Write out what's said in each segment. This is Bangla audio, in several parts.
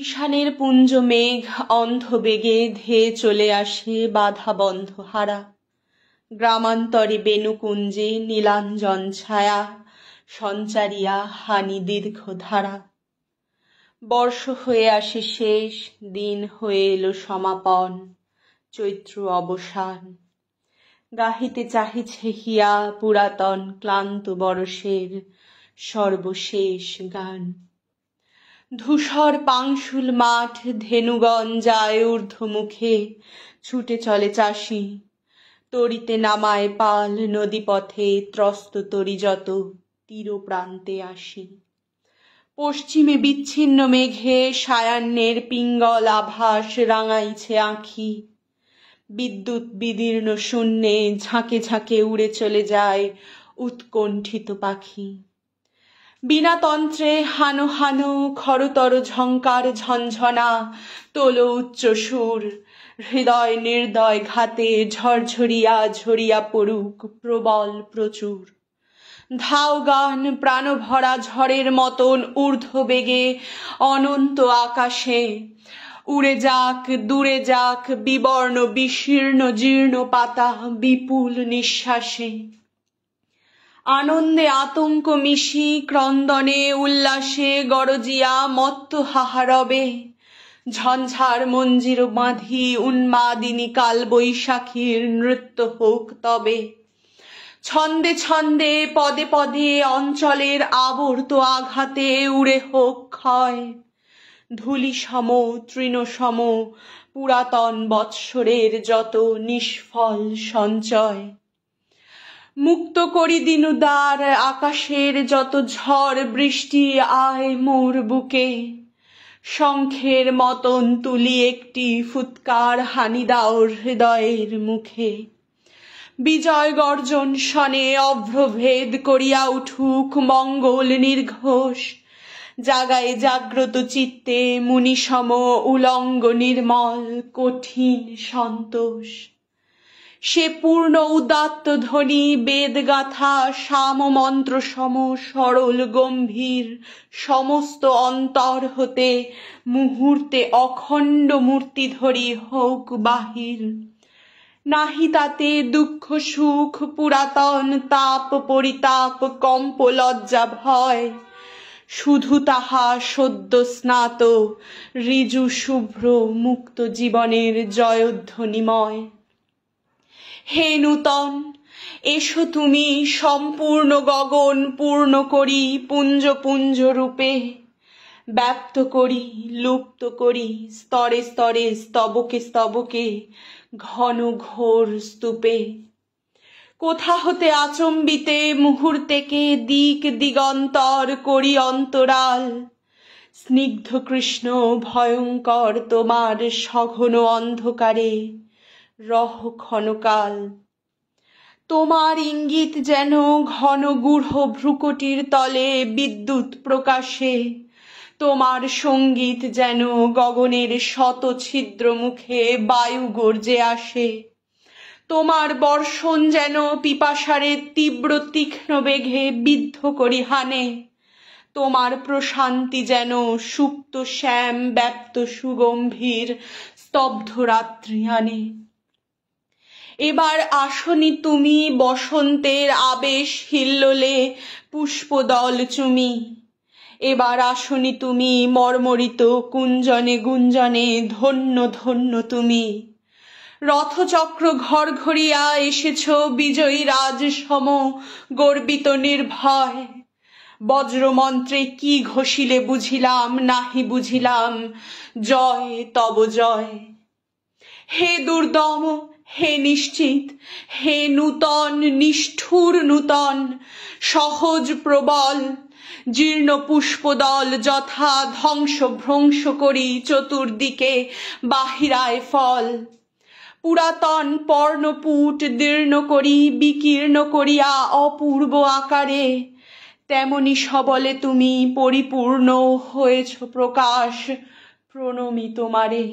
ঈশানের পুঞ্জ মেঘ অন্ধ বেগে ধেয়ে চলে আসে বাধা বন্ধ হারা। গ্রামান্তরে বেণুকুঞ্জে নীলাঞ্জন ছায়া সঞ্চারিয়া হানি দীর্ঘ ধারা। বর্ষ হয়ে আসে শেষ, দিন হয়ে এলো সমাপন, চৈত্র অবসান। গাহিতে চাহিছে হিয়া পুরাতন ক্লান্ত বরষের সর্বশেষ গান। ধূসর পাংশুল মাঠ, ধেনুগণ যায় ঊর্ধ্বমুখে, ছুটে চলে চাষি। তরিতে নামায় পাল, নদীপথে ত্রস্ত তরি যত তীর প্রান্তে আসি। পশ্চিমে বিচ্ছিন্ন মেঘে সায়াহ্নের পিঙ্গল আভাস রাঙাইছে আঁখি। বিদ্যুৎ বিদীর্ণ শূন্যে ঝাঁকে ঝাঁকে উড়ে চলে যায় উৎকণ্ঠিত পাখি। বীণাতন্ত্রে হানো হানো খরতর ঝঙ্কার ঝঞ্ঝনা, তোলো উচ্চ সুর। হৃদয় নির্দয় ঘাতে ঝরঝরিয়া ঝরিয়া পড়ুক প্রবল প্রচুর। ধাও গান প্রাণভরা ঝড়ের মতন ঊর্ধ্ব বেগে অনন্ত আকাশে। উড়ে যাক দূরে যাক বিবর্ণ বিশীর্ণ জীর্ণ পাতা বিপুল নিঃশ্বাসে। আনন্দে আতঙ্ক মিশি, ক্রন্দনে উল্লাসে গরজিয়া মত্ত হাহারবে। ঝঞ্ঝার মঞ্জির বাঁধি উন্মাদিনী কাল বৈশাখীর নৃত্য হোক তবে। ছন্দে ছন্দে পদে পদে অঞ্চলের আবর্ত আঘাতে উড়ে হোক ক্ষয়। ধূলি সম তৃণ সম পুরাতন বৎসরের যত নিষ্ফল সঞ্চয়। মুক্ত করি দিনুদার আকাশের যত ঝড় বৃষ্টি আয় মোর বুকে। শঙ্খের মতন তুলি একটি ফুৎকার হানি দাও হৃদয়ের মুখে। বিজয় গর্জন শনে অভ্রভেদ করিয়া উঠুক মঙ্গল নির্ঘোষ। জাগায় জাগ্রত চিত্তে মুনিসম উলঙ্গ নির্মল কঠিন সন্তোষ। সে পূর্ণ উদাত্ত ধ্বনি বেদগাথা সাম মন্ত্র সম সরল গম্ভীর সমস্ত অন্তর হতে মুহূর্তে অখণ্ড মূর্তি ধরি হোক বাহির। নাহি তাতে দুঃখ সুখ পুরাতন তাপ পরিতাপ কম্প লজ্জা ভয়। শুধু তাহা সদ্য স্নাত ঋজু শুভ্র মুক্ত জীবনের জয়ধ্বনিময়। হে নূতন, এসো তুমি সম্পূর্ণ গগন পূর্ণ করি পুঞ্জ পুঞ্জ রূপে। ব্যপ্ত করি লুপ্ত করি স্তরে স্তরে স্তবকে স্তবকে ঘন ঘোর স্তূপে। কোথা হতে আচম্বিতে মুহূর্তেকে দিক দিগন্তর করি অন্তরাল। স্নিগ্ধ কৃষ্ণ ভয়ঙ্কর তোমার সঘন অন্ধকারে রহ ক্ষণকাল। তোমার ইঙ্গিত যেন ঘন গূঢ় ভ্রুকুটির তলে বিদ্যুৎ প্রকাশে। তোমার সঙ্গীত যেন গগনের শত ছিদ্র মুখে বায়ু গর্জে আসে। তোমার বর্ষণ যেন পিপাসারে তীব্র তীক্ষ্ণ বেগে বিদ্ধ করি হানে। তোমার প্রশান্তি যেন সুপ্ত শ্যাম ব্যপ্ত সুগম্ভীর স্তব্ধ রাত্রি আনে। এবার আসনি তুমি বসন্তের আবেশ হিল্লোলে পুষ্পদল চুমি। এবার আসনি তুমি মর্মরিত কুঞ্জনে গুঞ্জনে ধন্য ধন্য তুমি। রথচক্র ঘর ঘরিয়া এসেছ বিজয়ী রাজ সম গর্বিত নির্ভয়। বজ্রমন্ত্রে কি ঘোষিলে বুঝিলাম নাহি বুঝিলাম জয় তব জয়। হে দুর্দম হে নিশ্চিত হে নূতন নিষ্ঠুর নূতন সহজ প্রবল। জীর্ণ পুষ্পদল যথা ধ্বংস ভ্রংশ করি চতুর্দিকে বাহিরায় ফল। পুরাতন পর্ণপুট দীর্ণ করি বিকীর্ণ করিয়া অপূর্ব আকারে। তেমনি সবলে তুমি পরিপূর্ণ হয়েছ প্রকাশ। প্রণমি তোমারে,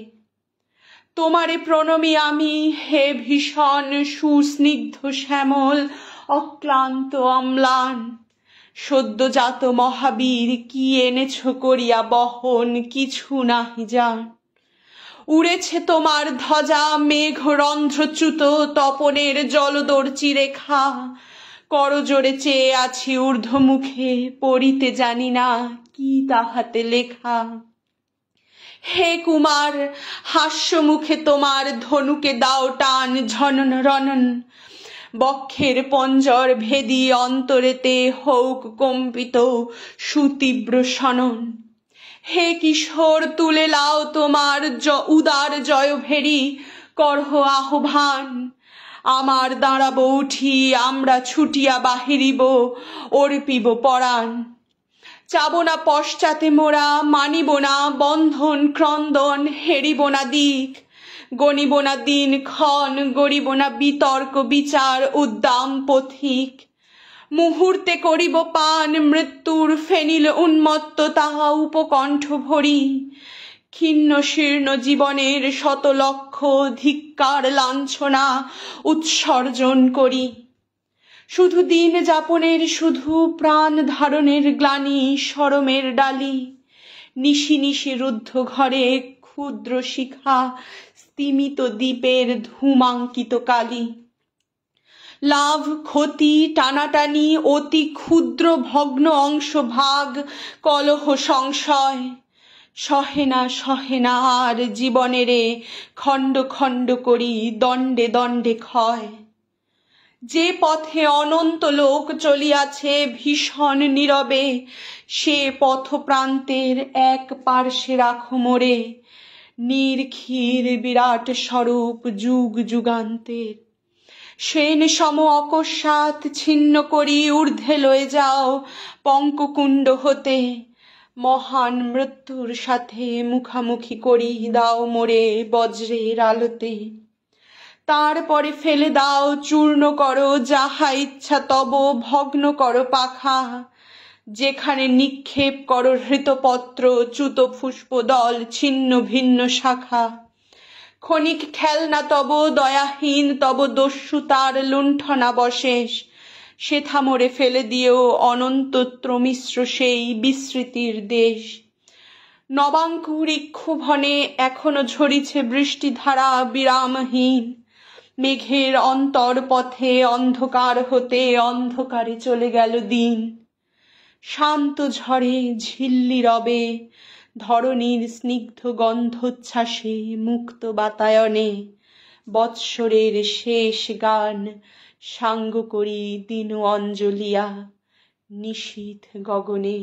তোমারে প্রণমি আমি হে ভীষণ সুস্নিগ্ধ শ্যামল অক্লান্ত অম্লান। সদ্যজাত মহাবীর কি এনেছ করিয়া বহন, কিছু নাহি জান। উড়েছে তোমার ধ্বজা মেঘরন্ধ্রচ্যুত তপনের জলদর্চি রেখা, করজোড়ে চেয়ে আছি ঊর্ধ্বমুখে, পড়িতে জানি না কি তাহাতে লেখা। হে কুমার, হাস্য মুখে তোমার ধনুকে দাও টান, ঝনন রনন বক্ষের পঞ্জর ভেদি অন্তরেতে হৌক কম্পিত সুতীব্র শনন। হে কিশোর, তুলে লাও তোমার উদার জয় ভেরি, করহ আহ্বান। আমার দাঁড়াব উঠি, আমরা ছুটিয়া বাহিরিব, অর্পিব পরাণ। চাব না পশ্চাতে মোরা, মানিব না বন্ধন ক্রন্দন, হেরিব না দিক, গণিব না দিন ক্ষণ, গড়িব না বিতর্ক বিচার উদ্দাম পথিক। মুহূর্তে করিব পান মৃত্যুর ফেনিল উন্মত্ত তাহা উপকণ্ঠ ভরি, ক্ষীণ শীর্ণ জীবনের শত লক্ষ ধিক্কার লাঞ্ছনা উৎসর্জন করি। শুধু দিন যাপনের, শুধু প্রাণ ধারণের গ্লানি শরমের ডালি, নিশি নিশি রুদ্ধ ঘরে ক্ষুদ্র শিখা স্তিমিত দ্বীপের ধূমাঙ্কিত কালি। লাভ ক্ষতি টানাটানি অতি ক্ষুদ্র ভগ্ন অংশ ভাগ কলহ সংশয়, সহে না আর জীবনেরে খণ্ড খণ্ড করি দণ্ডে দণ্ডে ক্ষয়। যে পথে অনন্ত লোক চলিয়াছে ভীষণ নীরবে, সে পথ প্রান্তের এক পার্শ্বে রাখো মোরে, নির্ক্ষীর বিরাট স্বরূপ যুগ যুগান্তের। সেন সম অকস্মাৎ ছিন্ন করি ঊর্ধ্বে লয়ে যাও পঙ্ককুণ্ড হতে, মহান মৃত্যুর সাথে মুখামুখি করি দাও মোরে বজ্রের আলোতে। তারপরে ফেলে দাও, চূর্ণ করো যাহা ইচ্ছা তব, ভগ্ন করো পাখা, যেখানে নিক্ষেপ করো হৃতপত্র চ্যুত পুষ্পদল ছিন্ন ভিন্ন শাখা। ক্ষণিক খেলনা তব দয়াহীন, তব দস্যুতার লুণ্ঠনাবশেষ, সেথা মোরে ফেলে দিও অনন্তত্র মিশ্র সেই বিস্মৃতির দেশ। নবাঙ্কুর ইক্ষুভনে এখনো ঝরিছে বৃষ্টিধারা বিরামহীন, মেঘের অন্তর পথে অন্ধকার হতে অন্ধকারে চলে গেল দিন। শান্ত ঝড়ে ঝিল্লি রবে ধরণীর স্নিগ্ধ গন্ধোচ্ছ্বাসে, মুক্ত বাতায়নে বৎসরের শেষ গান সাঙ্গ করি দিন অঞ্জলিয়া নিশীথ গগনে।